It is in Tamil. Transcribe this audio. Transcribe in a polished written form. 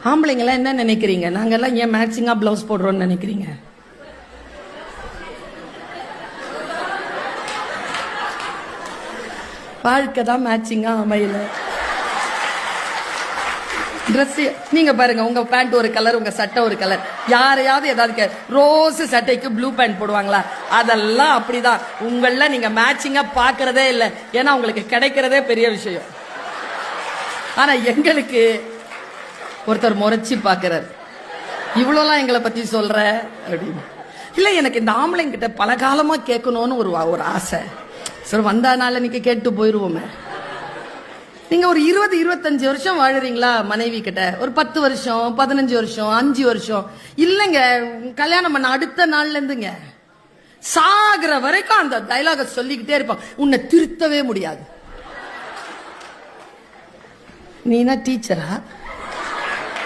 ஆம்பளைங்களாம் என்ன நினைக்கிறீங்க? நாங்கெல்லாம் ஏன் மேட்சிங்கா பிளவுஸ் போடுறோம்னு நினைக்கிறீங்க? வாழ்க்கை தான் மேட்சிங்கா அமையல. ட்ரெஸ் நீங்க பாருங்க, உங்க பேண்ட் ஒரு கலர், உங்க சட்டை ஒரு கலர். யாரையாவது ஏதாவது ரோஸ் சட்டைக்கு ப்ளூ பேண்ட் போடுவாங்களா? அதெல்லாம் அப்படிதான். உங்கள நீங்க மேட்சிங்கா பாக்குறதே இல்லை. ஏன்னா உங்களுக்கு கிடைக்கிறதே பெரிய விஷயம். ஆனா எங்களுக்கு ஒருத்தர் முறைச்சி பாக்குறாரு, இவ்வளோலாம் எங்களை பத்தி சொல்ற அப்படின்னு. இல்ல, எனக்கு இந்த ஆம்பளைங்கிட்ட பல காலமா கேட்கணும்னு ஒரு ஆசை. சரி, வந்தானால இன்னைக்கு கேட்டு போயிருவோமே. நீங்க ஒரு 20-25 வருஷம் வாழறீங்களா மனைவி கிட்ட? ஒரு 10 வருஷம், 15 வருஷம், 5 வருஷம் இல்லைங்க. கல்யாணம் பண்ண அடுத்த நாள்ல இருந்துங்க சாகுற வரைக்கும் அந்த டைலாக சொல்லிக்கிட்டே இருப்பான். உன்னை திருத்தவே முடியாது. நீனா டீச்சரா?